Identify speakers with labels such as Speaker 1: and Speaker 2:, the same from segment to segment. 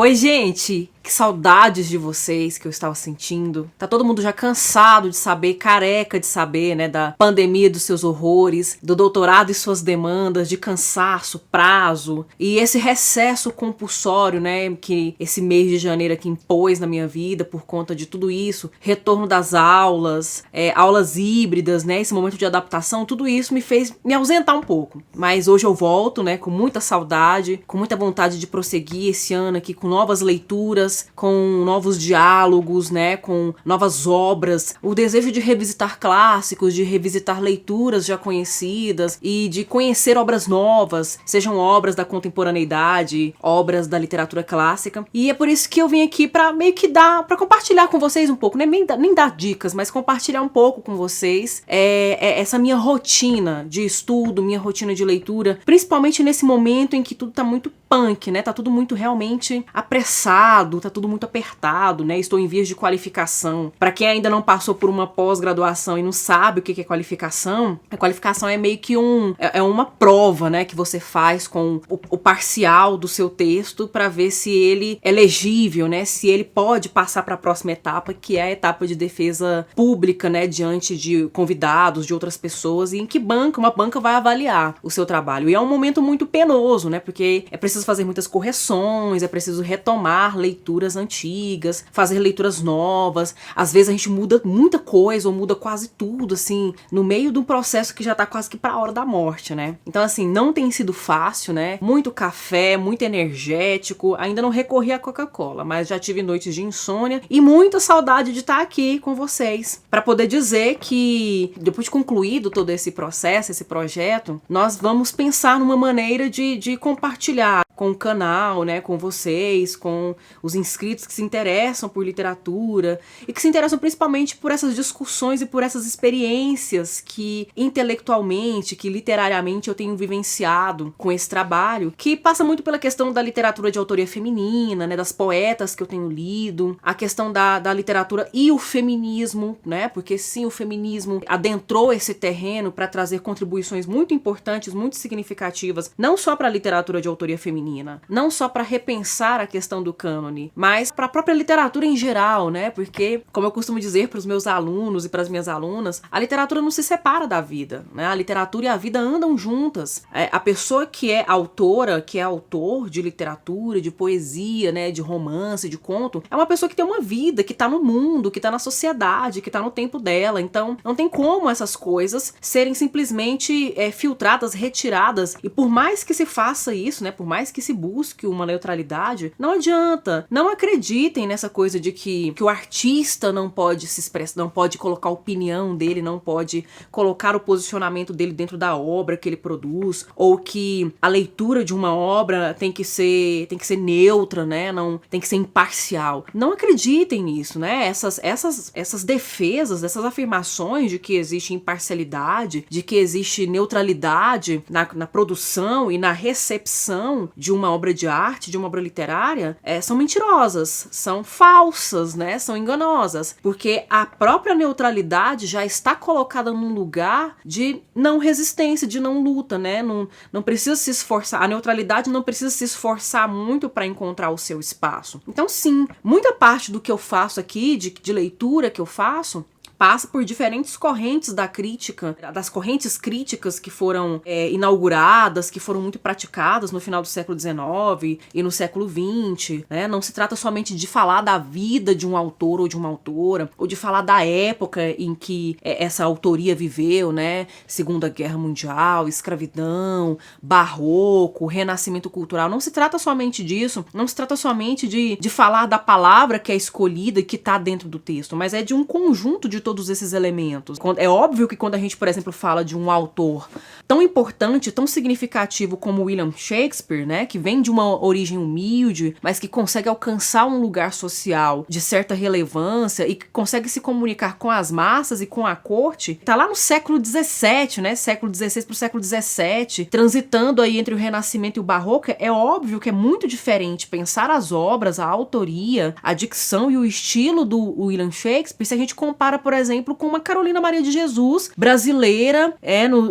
Speaker 1: Oi, gente! Que saudades de vocês que eu estava sentindo. Tá todo mundo já cansado de saber, careca de saber, né, da pandemia e dos seus horrores, do doutorado e suas demandas, de cansaço, prazo, e esse recesso compulsório, né, que esse mês de janeiro aqui impôs na minha vida por conta de tudo isso, retorno das aulas, aulas híbridas, né, esse momento de adaptação, tudo isso me fez me ausentar um pouco. Mas hoje eu volto, né, com muita saudade, com muita vontade de prosseguir esse ano aqui com novas leituras, com novos diálogos, né, com novas obras, o desejo de revisitar clássicos, de revisitar leituras já conhecidas e de conhecer obras novas, sejam obras da contemporaneidade, obras da literatura clássica. E é por isso que eu vim aqui para meio que para compartilhar com vocês um pouco, né, nem dar dicas, mas compartilhar um pouco com vocês essa minha rotina de estudo, minha rotina de leitura, principalmente nesse momento em que tudo tá muito punk, né, tá tudo muito realmente apressado, tá tudo muito apertado, né? Estou em vias de qualificação. Para quem ainda não passou por uma pós-graduação e não sabe o que é qualificação, a qualificação é meio que uma prova, né, que você faz com o parcial do seu texto para ver se ele é legível, né? Se ele pode passar para a próxima etapa, que é a etapa de defesa pública, né, diante de convidados, de outras pessoas, e em que uma banca vai avaliar o seu trabalho. E é um momento muito penoso, né? Porque é preciso fazer muitas correções, é preciso retomar leituras antigas, fazer leituras novas. Às vezes a gente muda muita coisa ou muda quase tudo, assim, no meio de um processo que já tá quase que pra hora da morte, né? Então, assim, não tem sido fácil, né? Muito café, muito energético. Ainda não recorri à Coca-Cola, mas já tive noites de insônia e muita saudade de estar aqui com vocês pra poder dizer que, depois de concluído todo esse processo, esse projeto, nós vamos pensar numa maneira de compartilhar com o canal, né, com vocês, com os inscritos que se interessam por literatura e que se interessam principalmente por essas discussões e por essas experiências que intelectualmente, que literariamente eu tenho vivenciado com esse trabalho, que passa muito pela questão da literatura de autoria feminina, né, das poetas que eu tenho lido, a questão da literatura e o feminismo, né, porque sim, o feminismo adentrou esse terreno para trazer contribuições muito importantes, muito significativas, não só para a literatura de autoria feminina, não só para repensar a questão do cânone, mas para a própria literatura em geral, né? Porque, como eu costumo dizer para os meus alunos e para as minhas alunas, a literatura não se separa da vida, né? A literatura e a vida andam juntas. A pessoa que é autora, que é autor de literatura, de poesia, né? De romance, de conto, é uma pessoa que tem uma vida, que tá no mundo, que tá na sociedade, que tá no tempo dela. Então, não tem como essas coisas serem simplesmente filtradas, retiradas. E por mais que se faça isso, né? Por mais que se busque uma neutralidade, não adianta. Não acreditem nessa coisa de que o artista não pode se expressar, não pode colocar a opinião dele, não pode colocar o posicionamento dele dentro da obra que ele produz, ou que a leitura de uma obra tem que ser neutra, né? Não tem que ser imparcial. Não acreditem nisso, né? Essas defesas, essas afirmações de que existe imparcialidade, de que existe neutralidade na produção e na recepção de uma obra de arte, de uma obra literária, são mentirosas, são falsas, né? São enganosas, porque a própria neutralidade já está colocada num lugar de não resistência, de não luta, né? Não precisa se esforçar, a neutralidade não precisa se esforçar muito para encontrar o seu espaço. Então, sim, muita parte do que eu faço aqui, de leitura que eu faço, passa por diferentes correntes da crítica, das correntes críticas que foram inauguradas, que foram muito praticadas no final do século XIX e no século XX, né? Não se trata somente de falar da vida de um autor ou de uma autora, ou de falar da época em que essa autoria viveu, né? Segunda Guerra Mundial, escravidão, barroco, renascimento cultural. Não se trata somente disso, não se trata somente de falar da palavra que é escolhida e que está dentro do texto, mas é de um conjunto de todos esses elementos. É óbvio que quando a gente, por exemplo, fala de um autor tão importante, tão significativo como William Shakespeare, né, que vem de uma origem humilde, mas que consegue alcançar um lugar social de certa relevância e que consegue se comunicar com as massas e com a corte, tá lá no século XVII, né, século XVI pro século XVII, transitando aí entre o Renascimento e o Barroco. É óbvio que é muito diferente pensar as obras, a autoria, a dicção e o estilo do William Shakespeare se a gente compara, por exemplo, com uma Carolina Maria de Jesus, brasileira,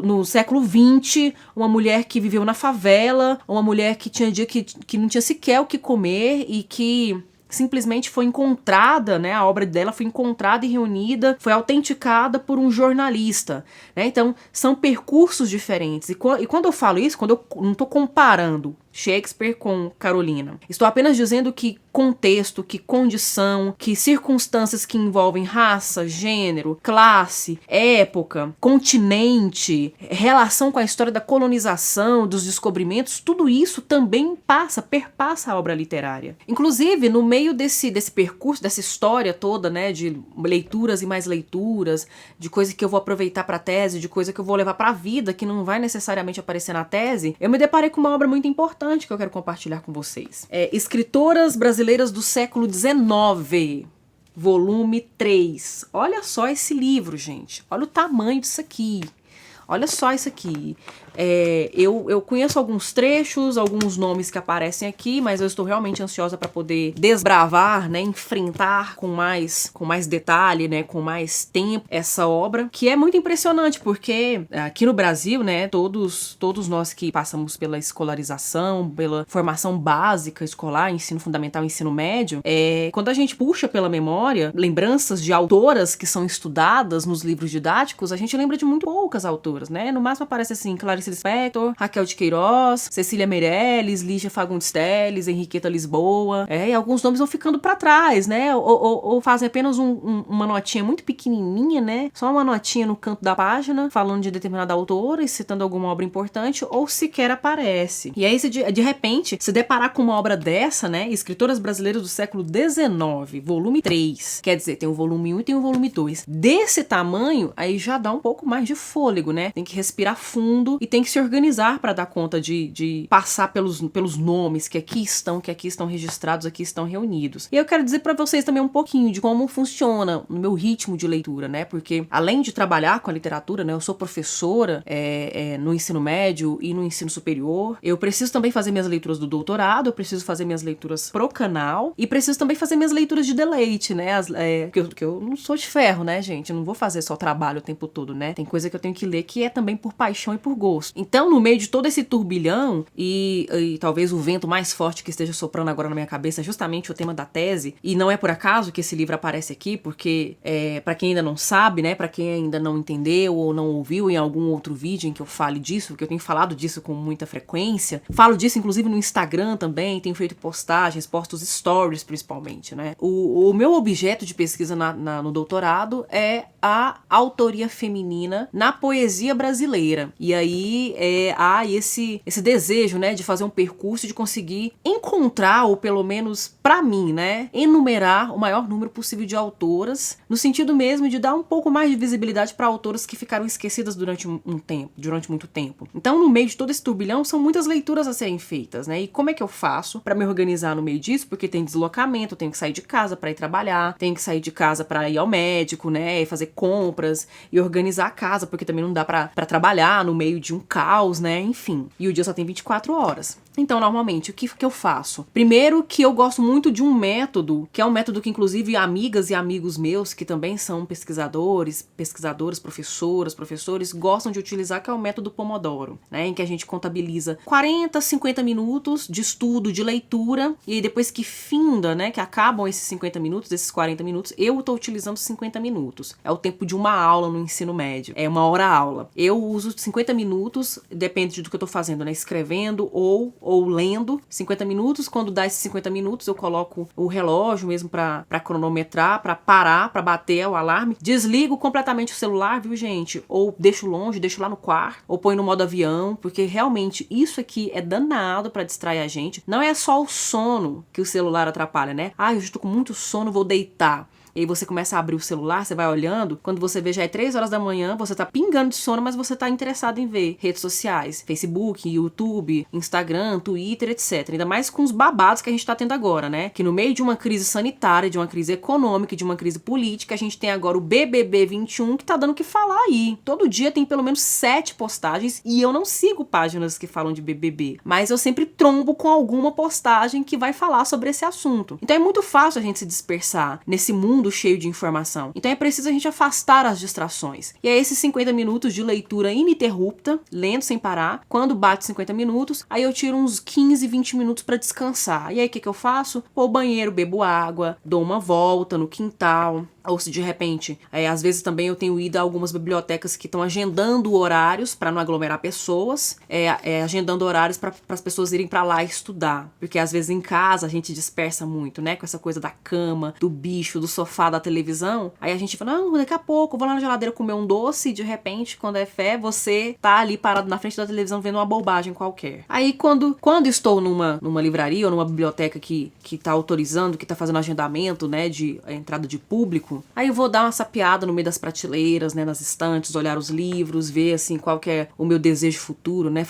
Speaker 1: no século XX, uma mulher que viveu na favela, uma mulher que tinha dia que não tinha sequer o que comer e que simplesmente foi encontrada, né? A obra dela foi encontrada e reunida, foi autenticada por um jornalista, né? Então, são percursos diferentes. E quando eu falo isso, quando eu não estou comparando Shakespeare com Carolina, estou apenas dizendo que contexto, que condição, que circunstâncias que envolvem raça, gênero, classe, época, continente, relação com a história da colonização, dos descobrimentos, tudo isso também perpassa a obra literária. Inclusive, no meio desse percurso, dessa história toda, né, de leituras e mais leituras, de coisa que eu vou aproveitar para a tese, de coisa que eu vou levar para a vida, que não vai necessariamente aparecer na tese, eu me deparei com uma obra muito importante que eu quero compartilhar com vocês. Escritoras Brasileiras do Século XIX, volume 3. Olha só esse livro, gente. Olha o tamanho disso aqui. Olha só isso aqui. Eu conheço alguns trechos, alguns nomes que aparecem aqui, mas eu estou realmente ansiosa para poder desbravar, né, enfrentar com mais detalhe, né, com mais tempo essa obra, que é muito impressionante, porque aqui no Brasil, né, todos nós que passamos pela escolarização, pela formação básica escolar, ensino fundamental, ensino médio, quando a gente puxa pela memória lembranças de autoras que são estudadas nos livros didáticos, a gente lembra de muito poucas autoras, né? No máximo aparece assim, Clarice Lispector, Raquel de Queiroz, Cecília Meirelles, Lígia Fagundes Telles, Henriqueta Lisboa, e alguns nomes vão ficando pra trás, né? Ou fazem apenas uma notinha muito pequenininha, né? Só uma notinha no canto da página, falando de determinada autora e citando alguma obra importante, ou sequer aparece. E aí, de repente, se deparar com uma obra dessa, né? Escritoras Brasileiras do século XIX, volume 3, quer dizer, tem o volume 1 e tem o volume 2. Desse tamanho, aí já dá um pouco mais de fôlego, né? Tem que respirar fundo e tem que se organizar para dar conta de passar pelos nomes que aqui estão registrados, aqui estão reunidos. E eu quero dizer para vocês também um pouquinho de como funciona o meu ritmo de leitura, né? Porque além de trabalhar com a literatura, né? Eu sou professora no ensino médio e no ensino superior. Eu preciso também fazer minhas leituras do doutorado, eu preciso fazer minhas leituras pro canal e preciso também fazer minhas leituras de deleite, né? Porque eu não sou de ferro, né, gente? Eu não vou fazer só trabalho o tempo todo, né? Tem coisa que eu tenho que ler que é também por paixão e por gosto. Então, no meio de todo esse turbilhão e talvez o vento mais forte que esteja soprando agora na minha cabeça é justamente o tema da tese, e não é por acaso que esse livro aparece aqui, porque para quem ainda não sabe, né, para quem ainda não entendeu ou não ouviu em algum outro vídeo em que eu fale disso, porque eu tenho falado disso com muita frequência, falo disso inclusive no Instagram também, tenho feito postagens, posto os stories principalmente, né. O meu objeto de pesquisa no doutorado é a autoria feminina na poesia brasileira. E aí há esse desejo, né, de fazer um percurso, de conseguir encontrar, ou pelo menos pra mim, né, enumerar o maior número possível de autoras, no sentido mesmo de dar um pouco mais de visibilidade para autoras que ficaram esquecidas durante muito tempo. Então, no meio de todo esse turbilhão, são muitas leituras a serem feitas, né? E como é que eu faço para me organizar no meio disso? Porque tem deslocamento, eu tenho que sair de casa para ir trabalhar, tenho que sair de casa para ir ao médico, né, e fazer compras e organizar a casa, porque também não dá para trabalhar no meio de um caos, né? Enfim. E o dia só tem 24 horas. Então, normalmente, o que eu faço? Primeiro que eu gosto muito de um método, que é um método que, inclusive, amigas e amigos meus, que também são pesquisadoras, professores, gostam de utilizar, que é o método Pomodoro, né? Em que a gente contabiliza 40, 50 minutos de estudo, de leitura, e aí depois que finda, né? Que acabam esses 50 minutos, esses 40 minutos, eu tô utilizando 50 minutos. É o tempo de uma aula no ensino médio. É uma hora aula. Eu uso 50 minutos, depende do que eu tô fazendo, né? Escrevendo ou lendo, 50 minutos. Quando dá esses 50 minutos, eu coloco o relógio mesmo pra cronometrar, pra parar, pra bater o alarme. Desligo completamente o celular, viu, gente? Ou deixo longe, deixo lá no quarto, ou põe no modo avião, porque realmente isso aqui é danado pra distrair a gente. Não é só o sono que o celular atrapalha, né? Ah, eu estou com muito sono, vou deitar. E aí você começa a abrir o celular, você vai olhando, quando você vê já é 3 horas da manhã, você tá pingando de sono, mas você tá interessado em ver redes sociais, Facebook, YouTube, Instagram, Twitter, etc. Ainda mais com os babados que a gente tá tendo agora, né? Que no meio de uma crise sanitária, de uma crise econômica, de uma crise política, a gente tem agora o BBB 21 que tá dando o que falar aí. Todo dia tem pelo menos 7 postagens e eu não sigo páginas que falam de BBB, mas eu sempre trombo com alguma postagem que vai falar sobre esse assunto. Então é muito fácil a gente se dispersar nesse mundo mundo cheio de informação. Então é preciso a gente afastar as distrações. E é esses 50 minutos de leitura ininterrupta, lendo sem parar. Quando bate 50 minutos, aí eu tiro uns 15, 20 minutos para descansar. E aí o que eu faço? Vou ao banheiro, bebo água, dou uma volta no quintal. Ou se de repente, às vezes também eu tenho ido a algumas bibliotecas que estão agendando horários para não aglomerar pessoas, agendando horários para as pessoas irem para lá estudar. Porque às vezes em casa a gente dispersa muito, né? Com essa coisa da cama, do bicho, do sofá, da televisão. Aí a gente fala, não, daqui a pouco eu vou lá na geladeira comer um doce e de repente, quando é fé, você tá ali parado na frente da televisão vendo uma bobagem qualquer. Aí quando estou numa livraria ou numa biblioteca que tá autorizando, que tá fazendo agendamento, né, de entrada de público, aí eu vou dar uma sapeada no meio das prateleiras, né, nas estantes, olhar os livros, ver assim qual que é o meu desejo futuro, né,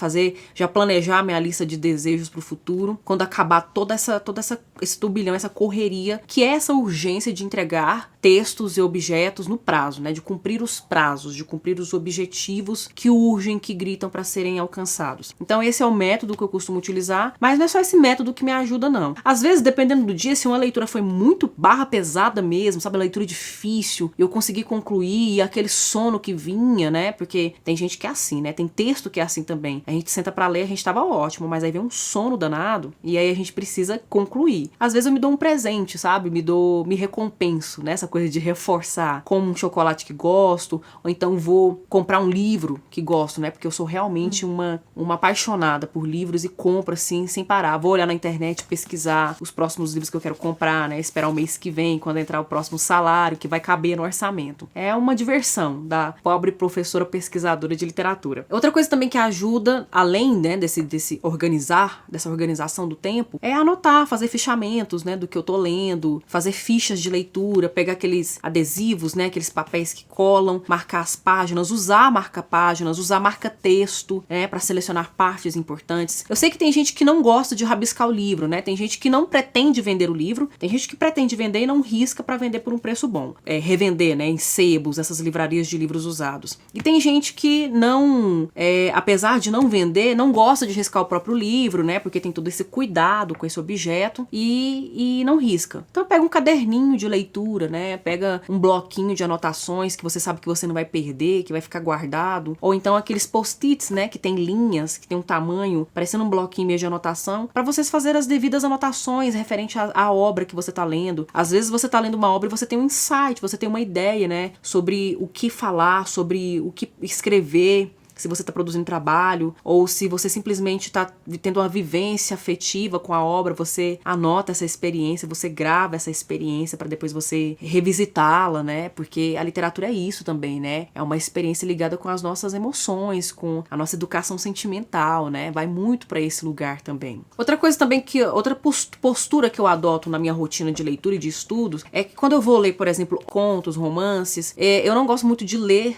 Speaker 1: já planejar minha lista de desejos pro futuro, quando acabar todo esse turbilhão, essa correria, que é essa urgência de entregar textos e objetos no prazo, né, de cumprir os prazos, de cumprir os objetivos que urgem, que gritam para serem alcançados. Então esse é o método que eu costumo utilizar, mas não é só esse método que me ajuda, não. Às vezes, dependendo do dia, se uma leitura foi muito barra pesada mesmo, sabe, a leitura difícil, eu consegui concluir, e aquele sono que vinha, né, porque tem gente que é assim, né, tem texto que é assim também. A gente senta pra ler, a gente tava ótimo, mas aí vem um sono danado, e aí a gente precisa concluir. Às vezes eu me dou um presente, sabe, me recompenso, né, essa coisa de reforçar, como um chocolate que gosto, ou então vou comprar um livro que gosto, né, porque eu sou realmente uma apaixonada por livros e compro assim, sem parar. Vou olhar na internet, pesquisar os próximos livros que eu quero comprar, né, esperar o mês que vem, quando entrar o próximo salário, que vai caber no orçamento. É uma diversão da pobre professora pesquisadora de literatura. Outra coisa também que ajuda, além, né, dessa organização do tempo, é anotar, fazer fichamentos, né, do que eu tô lendo, fazer fichas de leitura, pegar aqueles adesivos, né, aqueles papéis que colam, marcar as páginas, usar marca-páginas, usar marca-texto, né, para selecionar partes importantes. Eu sei que tem gente que não gosta de rabiscar o livro, né, tem gente que não pretende vender o livro, tem gente que pretende vender e não risca para vender por um preço bom. Revender, né, em sebos, essas livrarias de livros usados. E tem gente que não, apesar de não vender, não gosta de riscar o próprio livro, né, porque tem todo esse cuidado com esse objeto e não risca. Então pega um caderninho de leitura, né, pega um bloquinho de anotações que você sabe que você não vai perder, que vai ficar guardado, ou então aqueles post-its, né, que tem linhas, que tem um tamanho, parecendo um bloquinho mesmo de anotação, para vocês fazerem as devidas anotações referente à obra que você tá lendo. Às vezes você tá lendo uma obra e você tem um insight, você tem uma ideia, né, sobre o que falar, sobre o que escrever, se você está produzindo trabalho, ou se você simplesmente está tendo uma vivência afetiva com a obra, você anota essa experiência, você grava essa experiência para depois você revisitá-la, né? Porque a literatura é isso também, né? É uma experiência ligada com as nossas emoções, com a nossa educação sentimental, né? Vai muito para esse lugar também. Outra coisa também outra postura que eu adoto na minha rotina de leitura e de estudos é que quando eu vou ler, por exemplo, contos, romances, eu não gosto muito de ler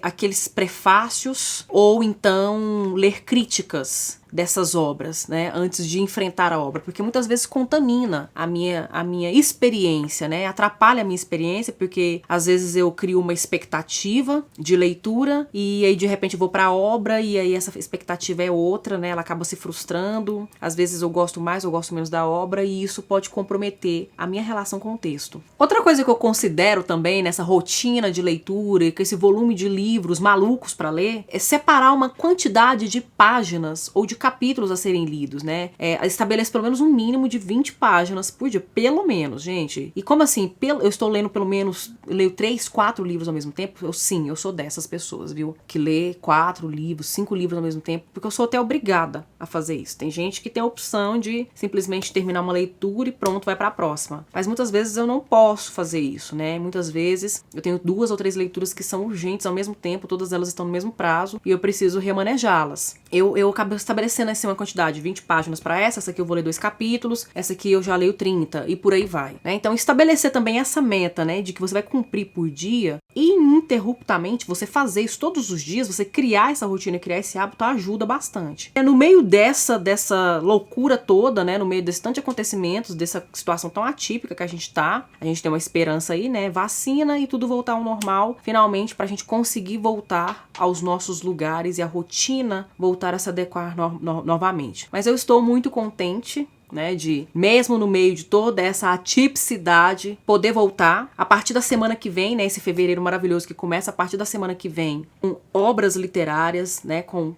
Speaker 1: aqueles prefácios ou então ler críticas dessas obras, né, antes de enfrentar a obra, porque muitas vezes contamina a minha experiência, né, atrapalha a minha experiência, porque às vezes eu crio uma expectativa de leitura e aí de repente eu vou para a obra e aí essa expectativa é outra, né, ela acaba se frustrando, às vezes eu gosto mais, eu gosto menos da obra e isso pode comprometer a minha relação com o texto. Outra coisa que eu considero também nessa rotina de leitura e com esse volume de livros malucos para ler, é separar uma quantidade de páginas ou de capítulos a serem lidos, né? Estabelece pelo menos um mínimo de 20 páginas por dia, pelo menos, gente. E como assim? Eu estou lendo pelo menos, eu leio 3, 4 livros ao mesmo tempo? Eu sou dessas pessoas, viu? Que lê 4 livros, 5 livros ao mesmo tempo, porque eu sou até obrigada a fazer isso. Tem gente que tem a opção de simplesmente terminar uma leitura e pronto, vai para a próxima. Mas muitas vezes eu não posso fazer isso, né? Muitas vezes eu tenho 2 ou 3 leituras que são urgentes ao mesmo tempo, todas elas estão no mesmo prazo e eu preciso remanejá-las. Eu acabo estabelecendo assim uma quantidade de 20 páginas para essa aqui eu vou ler 2 capítulos, essa aqui eu já leio 30 e por aí vai, né? Então estabelecer também essa meta, né, de que você vai cumprir por dia e ininterruptamente você fazer isso todos os dias, você criar essa rotina, criar esse hábito ajuda bastante. No meio dessa loucura toda, né, no meio desse tanto de acontecimentos, dessa situação tão atípica que a gente tem uma esperança aí, né, vacina e tudo voltar ao normal, finalmente pra gente conseguir voltar aos nossos lugares e a rotina voltar a se adequar novamente. Mas eu estou muito contente né, de mesmo no meio de toda essa atipicidade, poder voltar a partir da semana que vem, né, esse fevereiro maravilhoso que começa a partir da semana que vem, com obras literárias, né, com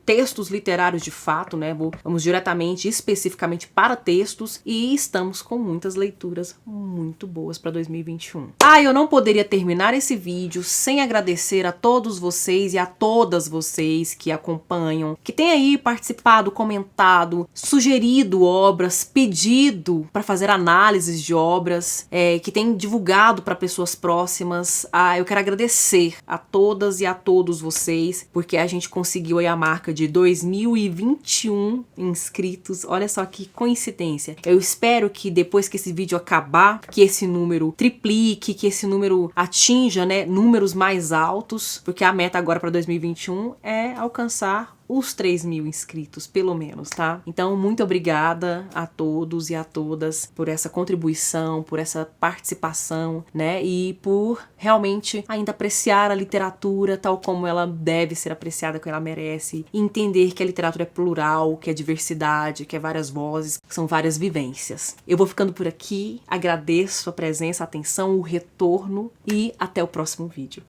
Speaker 1: textos literários de fato, né, vamos diretamente, especificamente para textos, e estamos com muitas leituras muito boas para 2021. Eu não poderia terminar esse vídeo sem agradecer a todos vocês e a todas vocês que acompanham, que têm aí participado, comentado, sugerido obras, pedido para fazer análises de obras, que têm divulgado para pessoas próximas. Eu quero agradecer a todas e a todos vocês, porque a gente conseguiu aí a marca de 2021 inscritos. Olha só que coincidência. Eu espero que depois que esse vídeo acabar, que esse número triplique, que esse número atinja, né, números mais altos, porque a meta agora para 2021 é alcançar os 3.000 inscritos, pelo menos, tá? Então, muito obrigada a todos e a todas por essa contribuição, por essa participação, né? E por realmente ainda apreciar a literatura tal como ela deve ser apreciada, como ela merece. E entender que a literatura é plural, que é diversidade, que é várias vozes, que são várias vivências. Eu vou ficando por aqui, agradeço a presença, a atenção, o retorno e até o próximo vídeo.